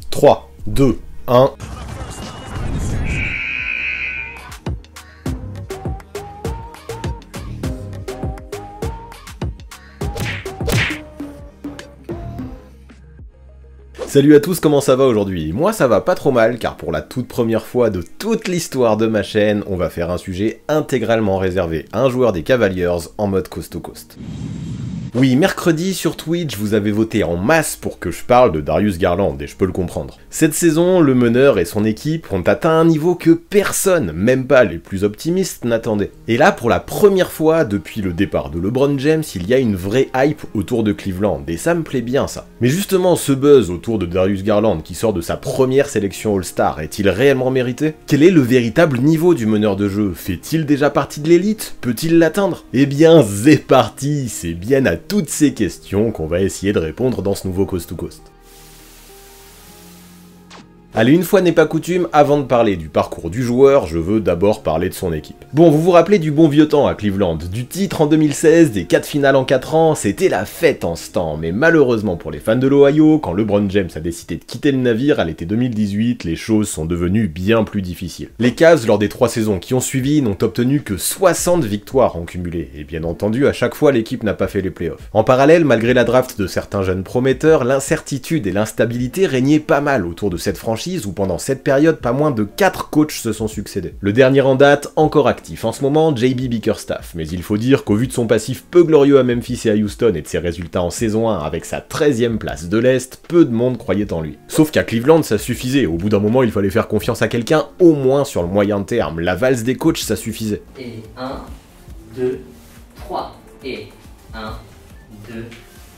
3, 2, 1... Salut à tous, comment ça va aujourd'hui? Moi ça va pas trop mal, car pour la toute première fois de toute l'histoire de ma chaîne, on va faire un sujet intégralement réservé à un joueur des Cavaliers en mode coast to coast. Oui, mercredi sur Twitch, vous avez voté en masse pour que je parle de Darius Garland, et je peux le comprendre. Cette saison, le meneur et son équipe ont atteint un niveau que personne, même pas les plus optimistes, n'attendait. Et là, pour la première fois depuis le départ de LeBron James, il y a une vraie hype autour de Cleveland, et ça me plaît bien ça. Mais justement, ce buzz autour de Darius Garland, qui sort de sa première sélection All-Star, est-il réellement mérité? Quel est le véritable niveau du meneur de jeu? Fait-il déjà partie de l'élite? Peut-il l'atteindre? Eh bien, c'est parti, c'est bien à toutes ces questions qu'on va essayer de répondre dans ce nouveau Coast to Coast. Allez, une fois n'est pas coutume, avant de parler du parcours du joueur, je veux d'abord parler de son équipe. Bon, vous vous rappelez du bon vieux temps à Cleveland, du titre en 2016, des 4 finales en 4 ans, c'était la fête en ce temps, mais malheureusement pour les fans de l'Ohio, quand LeBron James a décidé de quitter le navire à l'été 2018, les choses sont devenues bien plus difficiles. Les Cavs, lors des 3 saisons qui ont suivi, n'ont obtenu que 60 victoires en cumulé, et bien entendu, à chaque fois, l'équipe n'a pas fait les playoffs. En parallèle, malgré la draft de certains jeunes prometteurs, l'incertitude et l'instabilité régnaient pas mal autour de cette franchise, où pendant cette période, pas moins de 4 coachs se sont succédés. Le dernier en date, encore actif en ce moment, JB Bickerstaff, mais il faut dire qu'au vu de son passif peu glorieux à Memphis et à Houston et de ses résultats en saison 1 avec sa 13e place de l'Est, peu de monde croyait en lui. Sauf qu'à Cleveland, ça suffisait, au bout d'un moment, il fallait faire confiance à quelqu'un, au moins sur le moyen terme. La valse des coachs, ça suffisait. Et 1, 2, 3, et 1, 2,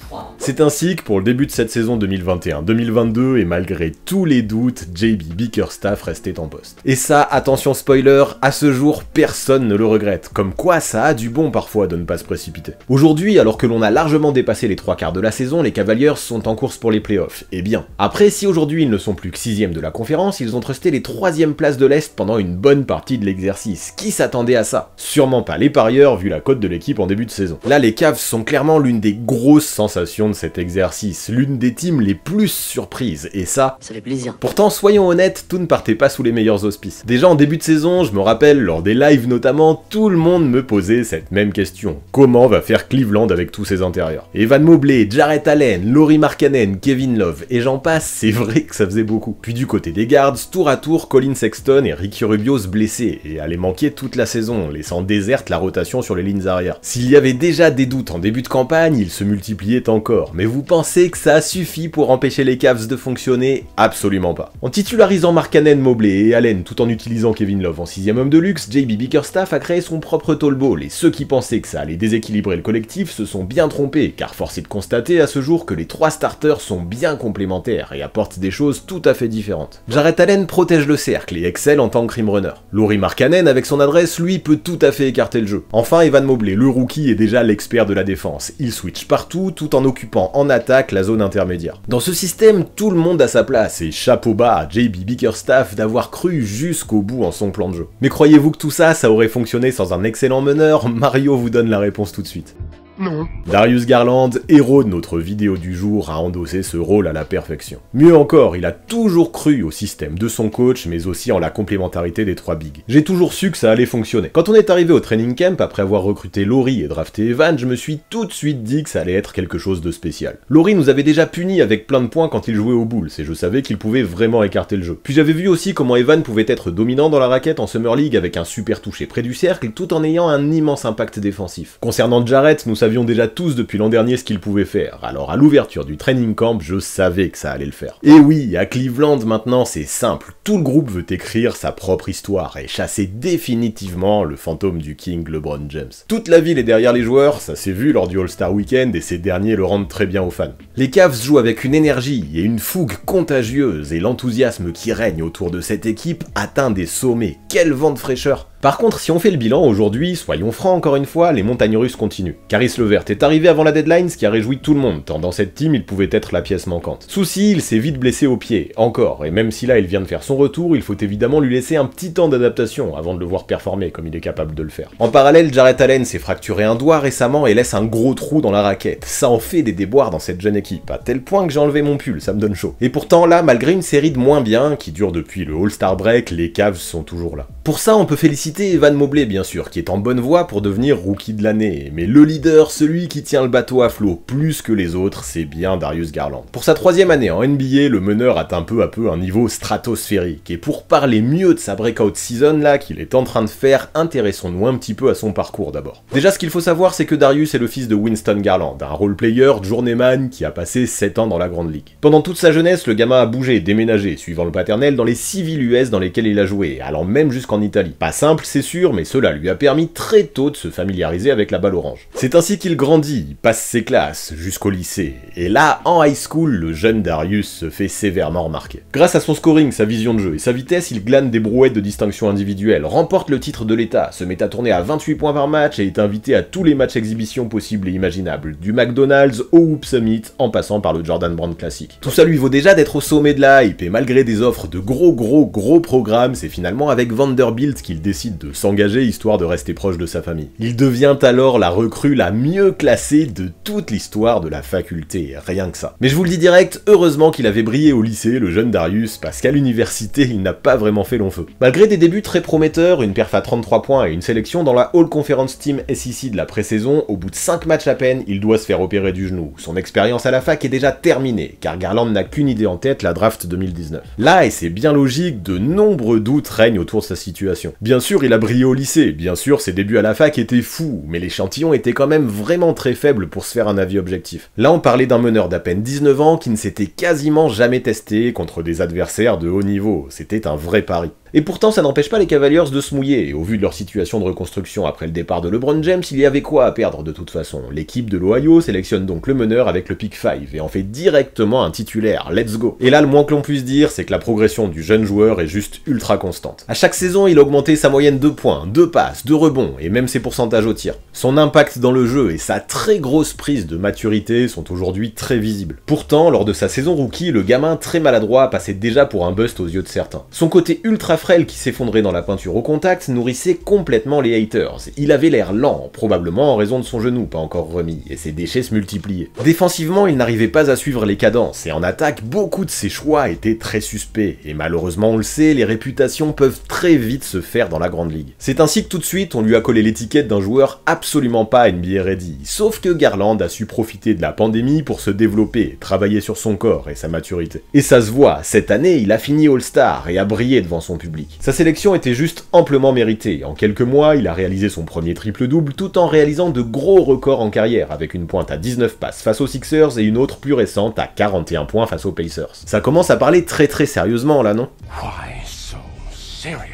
3. C'est ainsi que pour le début de cette saison 2021-2022, et malgré tous les doutes, JB Bickerstaff restait en poste. Et ça, attention spoiler, à ce jour, personne ne le regrette. Comme quoi, ça a du bon parfois de ne pas se précipiter. Aujourd'hui, alors que l'on a largement dépassé les 3/4 de la saison, les Cavaliers sont en course pour les playoffs. Et bien. Après, si aujourd'hui ils ne sont plus que 6ème de la conférence, ils ont trusté les 3e places de l'Est pendant une bonne partie de l'exercice. Qui s'attendait à ça? Sûrement pas les parieurs, vu la cote de l'équipe en début de saison. Là, les Cavs sont clairement l'une des grosses sensations de cet exercice, l'une des teams les plus surprises, et ça fait plaisir. Pourtant, soyons honnêtes, tout ne partait pas sous les meilleurs auspices. Déjà en début de saison, je me rappelle, lors des lives notamment, tout le monde me posait cette même question. Comment va faire Cleveland avec tous ses intérieurs? Evan Mobley, Jarrett Allen, Lauri Markkanen, Kevin Love, et j'en passe, c'est vrai que ça faisait beaucoup. Puis du côté des guards, tour à tour, Colin Sexton et Ricky Rubio se blessaient, et allaient manquer toute la saison, laissant déserte la rotation sur les lignes arrière. S'il y avait déjà des doutes en début de campagne, ils se multipliaient encore, mais vous pensez que ça suffit pour empêcher les Cavs de fonctionner? Absolument pas. En titularisant Markkanen, Mobley et Allen tout en utilisant Kevin Love en 6ème homme de luxe, JB Bickerstaff a créé son propre tall ball, et ceux qui pensaient que ça allait déséquilibrer le collectif se sont bien trompés, car force est de constater à ce jour que les 3 starters sont bien complémentaires et apportent des choses tout à fait différentes. Jarrett Allen protège le cercle et excelle en tant que rim runner. Lauri Markkanen, avec son adresse, lui peut tout à fait écarter le jeu. Enfin, Evan Mobley, le rookie, est déjà l'expert de la défense. Il switch partout tout en occupant en attaque la zone intermédiaire. Dans ce système, tout le monde a sa place, et chapeau bas à JB Bickerstaff d'avoir cru jusqu'au bout en son plan de jeu. Mais croyez-vous que tout ça, ça aurait fonctionné sans un excellent meneur? Mario vous donne la réponse tout de suite. Non. Darius Garland, héros de notre vidéo du jour, a endossé ce rôle à la perfection. Mieux encore, il a toujours cru au système de son coach, mais aussi en la complémentarité des 3 bigs. J'ai toujours su que ça allait fonctionner. Quand on est arrivé au training camp, après avoir recruté Lauri et drafté Evan, je me suis tout de suite dit que ça allait être quelque chose de spécial. Lauri nous avait déjà punis avec plein de points quand il jouait aux Bulls, et je savais qu'il pouvait vraiment écarter le jeu. Puis j'avais vu aussi comment Evan pouvait être dominant dans la raquette en Summer League avec un super toucher près du cercle, tout en ayant un immense impact défensif. Concernant Jarrett, nous savions déjà tous depuis l'an dernier ce qu'il pouvait faire, alors à l'ouverture du training camp, je savais que ça allait le faire. Et oui, à Cleveland maintenant c'est simple, tout le groupe veut écrire sa propre histoire et chasser définitivement le fantôme du King LeBron James. Toute la ville est derrière les joueurs, ça s'est vu lors du All-Star Weekend et ces derniers le rendent très bien aux fans. Les Cavs jouent avec une énergie et une fougue contagieuse et l'enthousiasme qui règne autour de cette équipe atteint des sommets. Quel vent de fraîcheur! Par contre, si on fait le bilan aujourd'hui, soyons francs encore une fois, les montagnes russes continuent. Caris Levert est arrivé avant la deadline, ce qui a réjoui tout le monde, tant dans cette team il pouvait être la pièce manquante. Souci, il s'est vite blessé au pied, encore, et même si là il vient de faire son retour, il faut évidemment lui laisser un petit temps d'adaptation avant de le voir performer comme il est capable de le faire. En parallèle, Jarrett Allen s'est fracturé un doigt récemment et laisse un gros trou dans la raquette. Ça en fait des déboires dans cette jeune équipe, à tel point que j'ai enlevé mon pull, ça me donne chaud. Et pourtant là, malgré une série de moins bien, qui dure depuis le All-Star Break, les Cavs sont toujours là. Pour ça, on peut féliciter Evan Mobley bien sûr, qui est en bonne voie pour devenir rookie de l'année, mais le leader, celui qui tient le bateau à flot plus que les autres, c'est bien Darius Garland. Pour sa 3e année en NBA, le meneur atteint peu à peu un niveau stratosphérique, et pour parler mieux de sa breakout season là qu'il est en train de faire, intéressons-nous un petit peu à son parcours d'abord. Déjà, ce qu'il faut savoir, c'est que Darius est le fils de Winston Garland, un role-player, journeyman qui a passé 7 ans dans la Grande Ligue. Pendant toute sa jeunesse, le gamin a bougé, déménagé, suivant le paternel, dans les 6 villes US dans lesquelles il a joué, allant même jusqu'en Italie. Pas simple, c'est sûr, mais cela lui a permis très tôt de se familiariser avec la balle orange. C'est ainsi qu'il grandit, il passe ses classes, jusqu'au lycée. Et là, en high school, le jeune Darius se fait sévèrement remarquer. Grâce à son scoring, sa vision de jeu et sa vitesse, il glane des brouettes de distinction individuelle, remporte le titre de l'État, se met à tourner à 28 points par match et est invité à tous les matchs exhibitions possibles et imaginables, du McDonald's au Hoop Summit, en passant par le Jordan Brand Classic. Tout ça lui vaut déjà d'être au sommet de la hype, et malgré des offres de gros programmes, c'est finalement avec Vanderbilt qu'il décide de s'engager histoire de rester proche de sa famille. Il devient alors la recrue la mieux classée de toute l'histoire de la faculté, rien que ça. Mais je vous le dis direct, heureusement qu'il avait brillé au lycée, le jeune Darius, parce qu'à l'université, il n'a pas vraiment fait long feu. Malgré des débuts très prometteurs, une perf à 33 points et une sélection dans la All Conference Team SEC de la pré-saison, au bout de 5 matchs à peine, il doit se faire opérer du genou. Son expérience à la fac est déjà terminée, car Garland n'a qu'une idée en tête, la draft 2019. Là, et c'est bien logique, de nombreux doutes règnent autour de sa situation. Bien sûr, il a brillé au lycée, bien sûr, ses débuts à la fac étaient fous, mais l'échantillon était quand même vraiment très faible pour se faire un avis objectif. Là, on parlait d'un meneur d'à peine 19 ans qui ne s'était quasiment jamais testé contre des adversaires de haut niveau, c'était un vrai pari. Et pourtant, ça n'empêche pas les Cavaliers de se mouiller, et au vu de leur situation de reconstruction après le départ de LeBron James, il y avait quoi à perdre de toute façon. L'équipe de l'Ohio sélectionne donc le meneur avec le pick 5, et en fait directement un titulaire, let's go. Et là, le moins que l'on puisse dire, c'est que la progression du jeune joueur est juste ultra constante. À chaque saison, il a augmenté sa moyenne de points, de passes, de rebonds, et même ses pourcentages au tir. Son impact dans le jeu et sa très grosse prise de maturité sont aujourd'hui très visibles. Pourtant, lors de sa saison rookie, le gamin très maladroit passait déjà pour un bust aux yeux de certains. Son côté ultra frêle qui s'effondrait dans la peinture au contact nourrissait complètement les haters. Il avait l'air lent, probablement en raison de son genou pas encore remis, et ses déchets se multipliaient. Défensivement, il n'arrivait pas à suivre les cadences, et en attaque, beaucoup de ses choix étaient très suspects, et malheureusement on le sait, les réputations peuvent très vite se faire dans la grande ligue. C'est ainsi que tout de suite on lui a collé l'étiquette d'un joueur absolument pas NBA ready, sauf que Garland a su profiter de la pandémie pour se développer, travailler sur son corps et sa maturité. Et ça se voit, cette année il a fini All-Star et a brillé devant son public. Sa sélection était juste amplement méritée. En quelques mois, il a réalisé son premier triple-double tout en réalisant de gros records en carrière, avec une pointe à 19 passes face aux Sixers et une autre plus récente à 41 points face aux Pacers. Ça commence à parler très sérieusement là, non? Why so serious?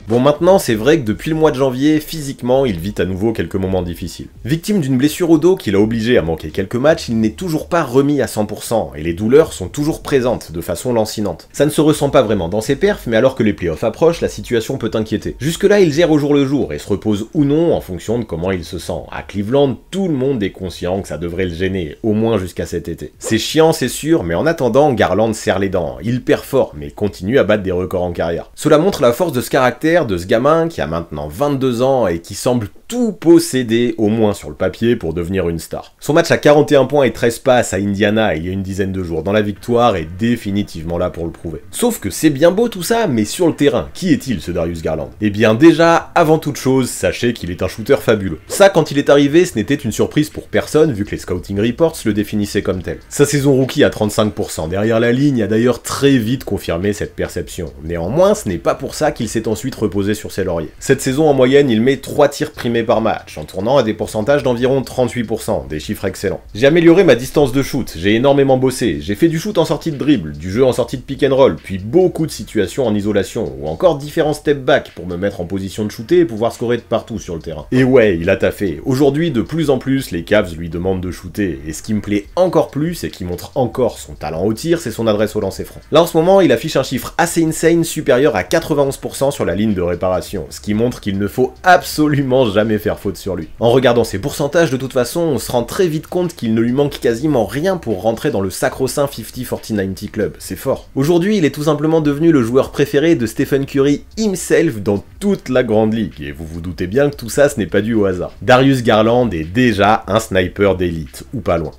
Bon, maintenant, c'est vrai que depuis le mois de janvier, physiquement, il vit à nouveau quelques moments difficiles. Victime d'une blessure au dos qui l'a obligé à manquer quelques matchs, il n'est toujours pas remis à 100%, et les douleurs sont toujours présentes, de façon lancinante. Ça ne se ressent pas vraiment dans ses perfs, mais alors que les playoffs approchent, la situation peut inquiéter. Jusque-là, il gère au jour le jour, et se repose ou non en fonction de comment il se sent. À Cleveland, tout le monde est conscient que ça devrait le gêner, au moins jusqu'à cet été. C'est chiant, c'est sûr, mais en attendant, Garland serre les dents. Il performe, et continue à battre des records en carrière. Cela montre la force de ce caractère de ce gamin qui a maintenant 22 ans et qui semble tout posséder, au moins sur le papier, pour devenir une star. Son match à 41 points et 13 passes à Indiana il y a une dizaine de jours dans la victoire est définitivement là pour le prouver. Sauf que c'est bien beau tout ça, mais sur le terrain, qui est-il ce Darius Garland? Eh bien déjà, avant toute chose, sachez qu'il est un shooter fabuleux. Ça, quand il est arrivé, ce n'était une surprise pour personne, vu que les scouting reports le définissaient comme tel. Sa saison rookie à 35% derrière la ligne a d'ailleurs très vite confirmé cette perception. Néanmoins, ce n'est pas pour ça qu'il s'est ensuite reposé sur ses lauriers. Cette saison, en moyenne, il met 3 tirs primés donnés par match, en tournant à des pourcentages d'environ 38%, des chiffres excellents. J'ai amélioré ma distance de shoot, j'ai énormément bossé, j'ai fait du shoot en sortie de dribble, du jeu en sortie de pick and roll, puis beaucoup de situations en isolation, ou encore différents step back pour me mettre en position de shooter et pouvoir scorer de partout sur le terrain. Et ouais, il a taffé. Aujourd'hui, de plus en plus, les Cavs lui demandent de shooter, et ce qui me plaît encore plus et qui montre encore son talent au tir, c'est son adresse au lancer franc. Là en ce moment, il affiche un chiffre assez insane supérieur à 91% sur la ligne de réparation, ce qui montre qu'il ne faut absolument jamais faire faute sur lui. En regardant ses pourcentages, de toute façon, on se rend très vite compte qu'il ne lui manque quasiment rien pour rentrer dans le sacro-saint 50-40-90 club, c'est fort. Aujourd'hui, il est tout simplement devenu le joueur préféré de Stephen Curry himself dans toute la grande ligue, et vous vous doutez bien que tout ça, ce n'est pas dû au hasard. Darius Garland est déjà un sniper d'élite, ou pas loin.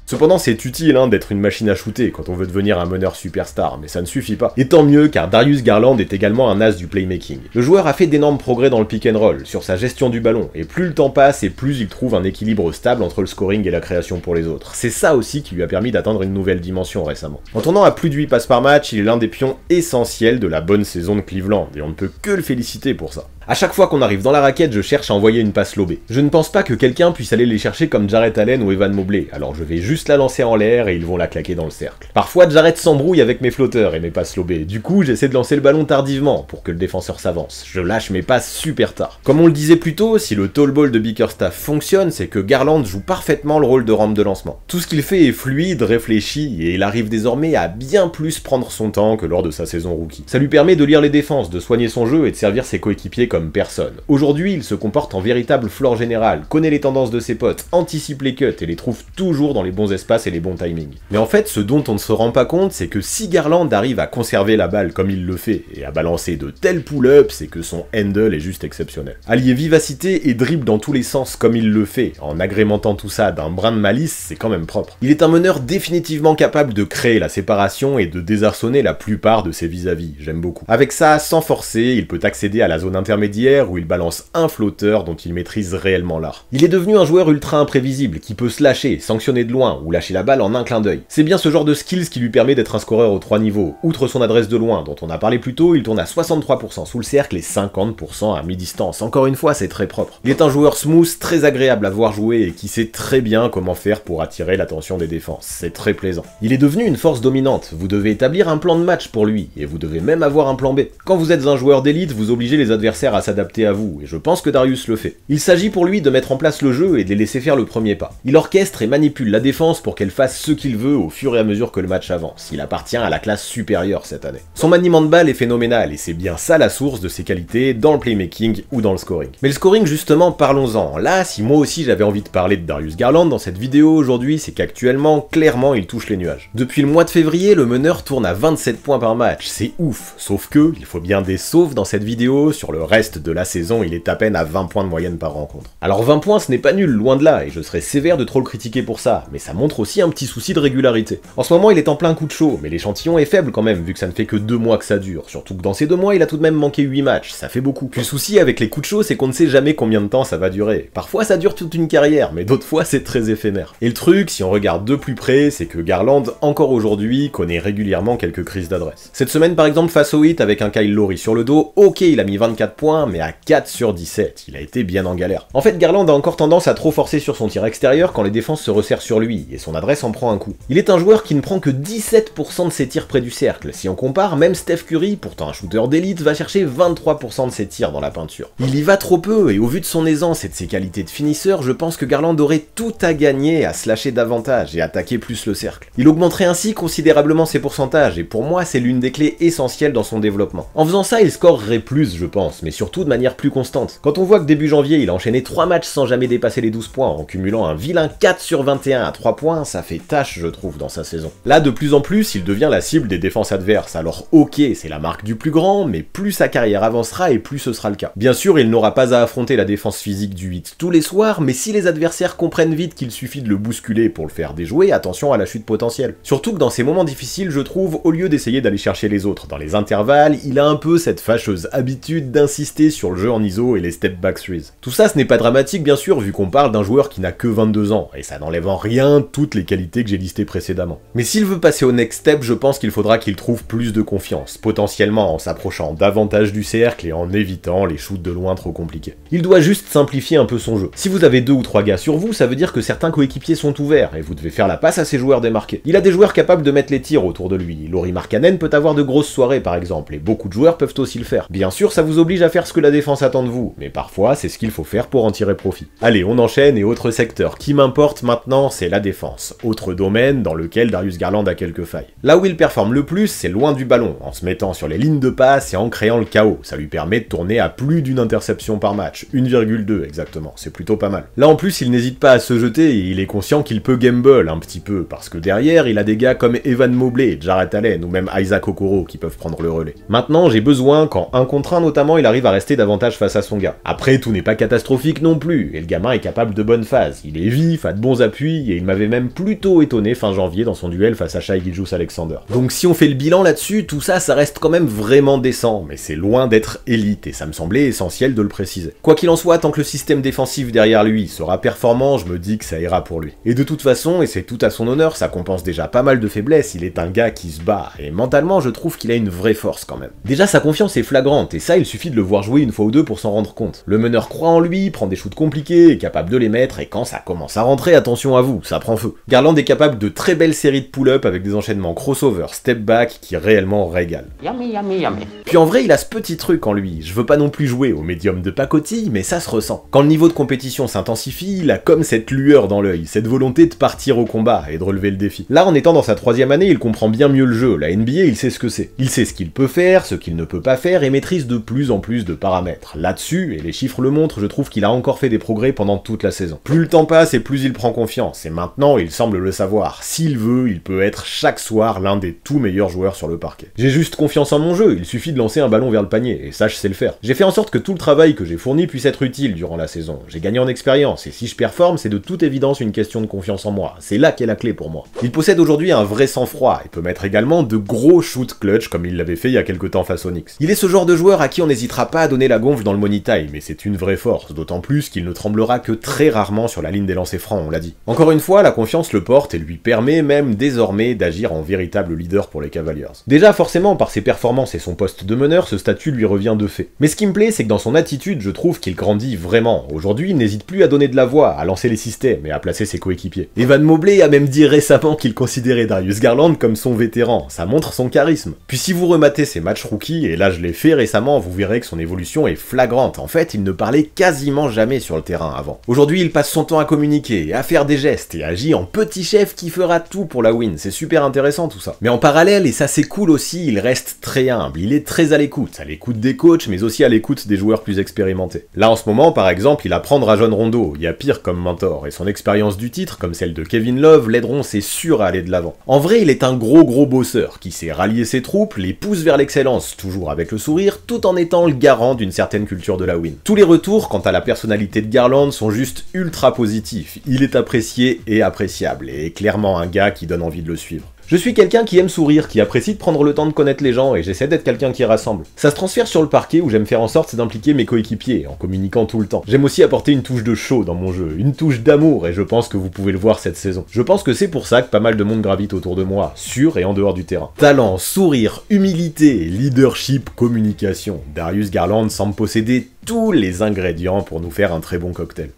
Cependant, c'est utile d'être une machine à shooter quand on veut devenir un meneur superstar, mais ça ne suffit pas. Et tant mieux, car Darius Garland est également un as du playmaking. Le joueur a fait d'énormes progrès dans le pick and roll, sur sa gestion du ballon, et plus le temps passe et plus il trouve un équilibre stable entre le scoring et la création pour les autres. C'est ça aussi qui lui a permis d'atteindre une nouvelle dimension récemment. En tournant à plus de 8 passes par match, il est l'un des pions essentiels de la bonne saison de Cleveland, et on ne peut que le féliciter pour ça. A chaque fois qu'on arrive dans la raquette, je cherche à envoyer une passe lobée. Je ne pense pas que quelqu'un puisse aller les chercher comme Jarrett Allen ou Evan Mobley, alors je vais juste la lancer en l'air et ils vont la claquer dans le cercle. Parfois, Jarrett s'embrouille avec mes flotteurs et mes passes lobées, du coup j'essaie de lancer le ballon tardivement pour que le défenseur s'avance. Je lâche mes passes super tard. Comme on le disait plus tôt, si le tall ball de Bickerstaff fonctionne, c'est que Garland joue parfaitement le rôle de rampe de lancement. Tout ce qu'il fait est fluide, réfléchi, et il arrive désormais à bien plus prendre son temps que lors de sa saison rookie. Ça lui permet de lire les défenses, de soigner son jeu et de servir ses coéquipiers comme personne. Aujourd'hui, il se comporte en véritable floor général, connaît les tendances de ses potes, anticipe les cuts et les trouve toujours dans les bons espaces et les bons timings. Mais en fait, ce dont on ne se rend pas compte, c'est que si Garland arrive à conserver la balle comme il le fait, et à balancer de tels pull-ups, c'est que son handle est juste exceptionnel. Allier vivacité et dribble dans tous les sens comme il le fait, en agrémentant tout ça d'un brin de malice, c'est quand même propre. Il est un meneur définitivement capable de créer la séparation et de désarçonner la plupart de ses vis-à-vis, j'aime beaucoup. Avec ça, sans forcer, il peut accéder à la zone intermédiaire où il balance un flotteur dont il maîtrise réellement l'art. Il est devenu un joueur ultra imprévisible, qui peut se lâcher, sanctionner de loin, ou lâcher la balle en un clin d'œil. C'est bien ce genre de skills qui lui permet d'être un scoreur aux 3 niveaux. Outre son adresse de loin, dont on a parlé plus tôt, il tourne à 63% sous le cercle et 50% à mi-distance. Encore une fois, c'est très propre. Il est un joueur smooth, très agréable à voir jouer, et qui sait très bien comment faire pour attirer l'attention des défenses. C'est très plaisant. Il est devenu une force dominante, vous devez établir un plan de match pour lui, et vous devez même avoir un plan B. Quand vous êtes un joueur d'élite, vous obligez les adversaires à s'adapter à vous, et je pense que Darius le fait. Il s'agit pour lui de mettre en place le jeu et de les laisser faire le premier pas. Il orchestre et manipule la défense pour qu'elle fasse ce qu'il veut au fur et à mesure que le match avance. Il appartient à la classe supérieure cette année. Son maniement de balle est phénoménal et c'est bien ça la source de ses qualités dans le playmaking ou dans le scoring. Mais le scoring justement, parlons-en. Là, si moi aussi j'avais envie de parler de Darius Garland dans cette vidéo aujourd'hui, c'est qu'actuellement, clairement, il touche les nuages. Depuis le mois de février, le meneur tourne à 27 points par match, c'est ouf. Sauf que, il faut bien des saufs dans cette vidéo, sur le reste de la saison, il est à peine à 20 points de moyenne par rencontre. Alors 20 points ce n'est pas nul, loin de là, et je serais sévère de trop le critiquer pour ça, mais ça montre aussi un petit souci de régularité. En ce moment il est en plein coup de chaud, mais l'échantillon est faible quand même, vu que ça ne fait que 2 mois que ça dure, surtout que dans ces 2 mois il a tout de même manqué 8 matchs, ça fait beaucoup. Puis le souci avec les coups de chaud c'est qu'on ne sait jamais combien de temps ça va durer. Parfois ça dure toute une carrière, mais d'autres fois c'est très éphémère. Et le truc, si on regarde de plus près, c'est que Garland, encore aujourd'hui, connaît régulièrement quelques crises d'adresse. Cette semaine par exemple face au Heat avec un Kyle Lowry sur le dos, ok il a mis 24 points, mais à 4 sur 17, il a été bien en galère. En fait, Garland a encore tendance à trop forcer sur son tir extérieur quand les défenses se resserrent sur lui, et son adresse en prend un coup. Il est un joueur qui ne prend que 17% de ses tirs près du cercle. Si on compare, même Steph Curry, pourtant un shooter d'élite, va chercher 23% de ses tirs dans la peinture. Il y va trop peu, et au vu de son aisance et de ses qualités de finisseur, je pense que Garland aurait tout à gagner à se lâcher davantage et attaquer plus le cercle. Il augmenterait ainsi considérablement ses pourcentages, et pour moi, c'est l'une des clés essentielles dans son développement. En faisant ça, il scorerait plus, je pense, mais surtout de manière plus constante. Quand on voit que début janvier, il a enchaîné 3 matchs sans jamais dépasser les 12 points, en cumulant un vilain 4 sur 21 à 3 points, ça fait tâche, je trouve, dans sa saison. Là, de plus en plus, il devient la cible des défenses adverses, alors ok, c'est la marque du plus grand, mais plus sa carrière avancera et plus ce sera le cas. Bien sûr, il n'aura pas à affronter la défense physique du 8 tous les soirs, mais si les adversaires comprennent vite qu'il suffit de le bousculer pour le faire déjouer, attention à la chute potentielle. Surtout que dans ces moments difficiles, je trouve, au lieu d'essayer d'aller chercher les autres dans les intervalles, il a un peu cette fâcheuse habitude d'insister insister sur le jeu en ISO et les step back threes. Tout ça, ce n'est pas dramatique bien sûr, vu qu'on parle d'un joueur qui n'a que 22 ans, et ça n'enlève en rien toutes les qualités que j'ai listées précédemment. Mais s'il veut passer au next step, je pense qu'il faudra qu'il trouve plus de confiance, potentiellement en s'approchant davantage du cercle et en évitant les shoots de loin trop compliqués. Il doit juste simplifier un peu son jeu. Si vous avez 2 ou 3 gars sur vous, ça veut dire que certains coéquipiers sont ouverts, et vous devez faire la passe à ces joueurs démarqués. Il a des joueurs capables de mettre les tirs autour de lui. Lauri Markkanen peut avoir de grosses soirées par exemple, et beaucoup de joueurs peuvent aussi le faire. Bien sûr, ça vous oblige à faire ce que la défense attend de vous, mais parfois c'est ce qu'il faut faire pour en tirer profit. Allez, on enchaîne, et autre secteur qui m'importe maintenant, c'est la défense. Autre domaine dans lequel Darius Garland a quelques failles. Là où il performe le plus, c'est loin du ballon, en se mettant sur les lignes de passe et en créant le chaos. Ça lui permet de tourner à plus d'une interception par match, 1,2 exactement, c'est plutôt pas mal. Là en plus, il n'hésite pas à se jeter et il est conscient qu'il peut gamble un petit peu, parce que derrière, il a des gars comme Evan Mobley, Jarrett Allen ou même Isaac Okoro qui peuvent prendre le relais. Maintenant, j'ai besoin qu'en 1 contre 1 notamment, il arrive à rester davantage face à son gars. Après, tout n'est pas catastrophique non plus, et le gamin est capable de bonnes phases. Il est vif, a de bons appuis, et il m'avait même plutôt étonné fin janvier dans son duel face à Shai Gilgeous-Alexander. Donc si on fait le bilan là-dessus, tout ça, ça reste quand même vraiment décent, mais c'est loin d'être élite, et ça me semblait essentiel de le préciser. Quoi qu'il en soit, tant que le système défensif derrière lui sera performant, je me dis que ça ira pour lui. Et de toute façon, et c'est tout à son honneur, ça compense déjà pas mal de faiblesses, il est un gars qui se bat, et mentalement je trouve qu'il a une vraie force quand même. Déjà sa confiance est flagrante, et ça il suffit de le voir jouer une fois ou deux pour s'en rendre compte. Le meneur croit en lui, prend des shoots compliqués, est capable de les mettre, et quand ça commence à rentrer, attention à vous, ça prend feu. Garland est capable de très belles séries de pull-up avec des enchaînements crossover, step back qui réellement régalent. Yummy, yummy, yummy. Puis en vrai il a ce petit truc en lui, je veux pas non plus jouer au médium de pacotille, mais ça se ressent. Quand le niveau de compétition s'intensifie, il a comme cette lueur dans l'œil, cette volonté de partir au combat et de relever le défi. Là en étant dans sa 3e année, il comprend bien mieux le jeu, la NBA il sait ce que c'est. Il sait ce qu'il peut faire, ce qu'il ne peut pas faire et maîtrise de plus en plus de paramètres. Là-dessus, et les chiffres le montrent, je trouve qu'il a encore fait des progrès pendant toute la saison. Plus le temps passe et plus il prend confiance, et maintenant il semble le savoir. S'il veut, il peut être chaque soir l'un des tout meilleurs joueurs sur le parquet. J'ai juste confiance en mon jeu, il suffit de lancer un ballon vers le panier, et ça je sais le faire. J'ai fait en sorte que tout le travail que j'ai fourni puisse être utile durant la saison. J'ai gagné en expérience, et si je performe, c'est de toute évidence une question de confiance en moi. C'est là qu'est la clé pour moi. Il possède aujourd'hui un vrai sang-froid, et peut mettre également de gros shoots clutch comme il l'avait fait il y a quelques temps face aux Knicks. Il est ce genre de joueur à qui on n'hésitera pas à donner la gonfle dans le money time, et c'est une vraie force, d'autant plus qu'il ne tremblera que très rarement sur la ligne des lancers francs, on l'a dit. Encore une fois, la confiance le porte et lui permet même désormais d'agir en véritable leader pour les Cavaliers. Déjà forcément, par ses performances et son poste de meneur, ce statut lui revient de fait. Mais ce qui me plaît, c'est que dans son attitude, je trouve qu'il grandit vraiment. Aujourd'hui, il n'hésite plus à donner de la voix, à lancer les systèmes et à placer ses coéquipiers. Evan Mobley a même dit récemment qu'il considérait Darius Garland comme son vétéran, ça montre son charisme. Puis si vous rematez ses matchs rookies, et là je l'ai fait récemment, vous verrez que son évolution est flagrante. En fait, il ne parlait quasiment jamais sur le terrain avant. Aujourd'hui, il passe son temps à communiquer, à faire des gestes, et agit en petit chef qui fera tout pour la win. C'est super intéressant tout ça. Mais en parallèle, et ça c'est cool aussi, il reste très humble, il est très à l'écoute des coachs, mais aussi à l'écoute des joueurs plus expérimentés. Là en ce moment, par exemple, il apprend Rajon Rondo, il y a pire comme mentor, et son expérience du titre, comme celle de Kevin Love, l'aideront c'est sûr à aller de l'avant. En vrai, il est un gros bosseur, qui sait rallier ses troupes, les pousse vers l'excellence, toujours avec le sourire, tout en étant le garant d'une certaine culture de la win. Tous les retours quant à la personnalité de Garland sont juste ultra positifs, il est apprécié et appréciable, et est clairement un gars qui donne envie de le suivre. Je suis quelqu'un qui aime sourire, qui apprécie de prendre le temps de connaître les gens, et j'essaie d'être quelqu'un qui rassemble. Ça se transfère sur le parquet où j'aime faire en sorte d'impliquer mes coéquipiers, en communiquant tout le temps. J'aime aussi apporter une touche de show dans mon jeu, une touche d'amour, et je pense que vous pouvez le voir cette saison. Je pense que c'est pour ça que pas mal de monde gravite autour de moi, sur et en dehors du terrain. Talent, sourire, humilité, leadership, communication. Darius Garland semble posséder tous les ingrédients pour nous faire un très bon cocktail.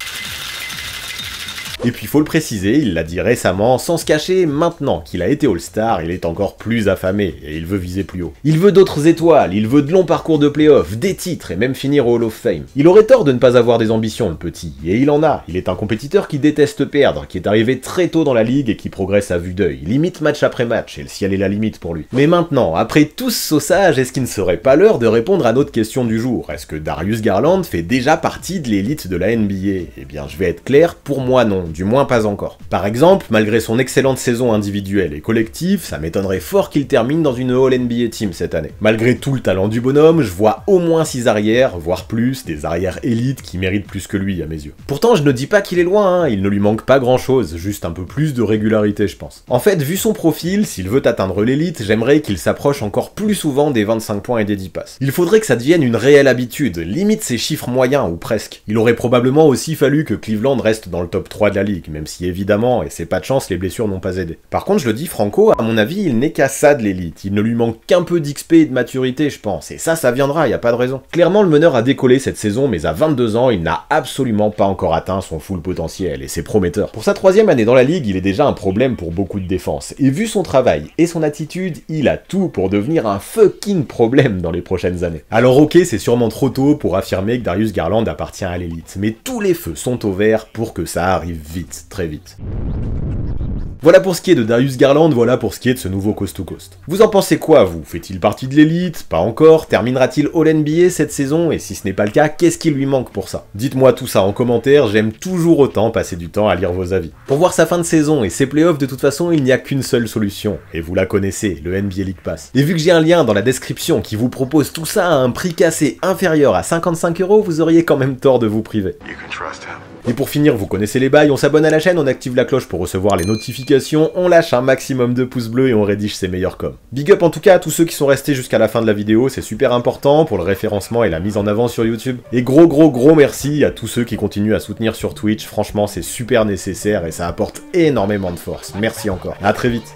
Et puis faut le préciser, il l'a dit récemment, sans se cacher, maintenant qu'il a été All-Star, il est encore plus affamé, et il veut viser plus haut. Il veut d'autres étoiles, il veut de longs parcours de playoff, des titres, et même finir au Hall of Fame. Il aurait tort de ne pas avoir des ambitions, le petit, et il en a. Il est un compétiteur qui déteste perdre, qui est arrivé très tôt dans la ligue et qui progresse à vue d'œil, limite match après match, et le ciel est la limite pour lui. Mais maintenant, après tout ce saussage, est-ce qu'il ne serait pas l'heure de répondre à notre question du jour? Est-ce que Darius Garland fait déjà partie de l'élite de la NBA? Eh bien, je vais être clair, pour moi non. du moins pas encore. Par exemple, malgré son excellente saison individuelle et collective, ça m'étonnerait fort qu'il termine dans une All-NBA Team cette année. Malgré tout le talent du bonhomme, je vois au moins 6 arrières, voire plus, des arrières élites qui méritent plus que lui à mes yeux. Pourtant, je ne dis pas qu'il est loin, il ne lui manque pas grand chose, juste un peu plus de régularité je pense. En fait, vu son profil, s'il veut atteindre l'élite, j'aimerais qu'il s'approche encore plus souvent des 25 points et des 10 passes. Il faudrait que ça devienne une réelle habitude, limite ses chiffres moyens ou presque. Il aurait probablement aussi fallu que Cleveland reste dans le top 3 de la ligue, même si évidemment, et c'est pas de chance, les blessures n'ont pas aidé. Par contre, je le dis franco, à mon avis, il n'est qu'à ça de l'élite. Il ne lui manque qu'un peu d'XP et de maturité, je pense, et ça viendra, y a pas de raison. Clairement, le meneur a décollé cette saison, mais à 22 ans, il n'a absolument pas encore atteint son full potentiel, et c'est prometteur. Pour sa 3e année dans la ligue, il est déjà un problème pour beaucoup de défense, et vu son travail et son attitude, il a tout pour devenir un fucking problème dans les prochaines années. Alors ok, c'est sûrement trop tôt pour affirmer que Darius Garland appartient à l'élite, mais tous les feux sont au vert pour que ça arrive vite, très vite. Voilà pour ce qui est de Darius Garland, voilà pour ce qui est de ce nouveau Coast to Coast. Vous en pensez quoi, vous? Fait-il partie de l'élite? Pas encore? Terminera-t-il All-NBA cette saison? Et si ce n'est pas le cas, qu'est-ce qui lui manque pour ça? Dites-moi tout ça en commentaire, j'aime toujours autant passer du temps à lire vos avis. Pour voir sa fin de saison et ses playoffs, de toute façon, il n'y a qu'une seule solution, et vous la connaissez, le NBA League Pass. Et vu que j'ai un lien dans la description qui vous propose tout ça à un prix cassé inférieur à 55 €, vous auriez quand même tort de vous priver. Et pour finir, vous connaissez les bails, on s'abonne à la chaîne, on active la cloche pour recevoir les notifications, on lâche un maximum de pouces bleus et on rédige ses meilleurs coms. Big up en tout cas à tous ceux qui sont restés jusqu'à la fin de la vidéo, c'est super important pour le référencement et la mise en avant sur YouTube. Et gros merci à tous ceux qui continuent à soutenir sur Twitch, franchement c'est super nécessaire et ça apporte énormément de force. Merci encore, à très vite.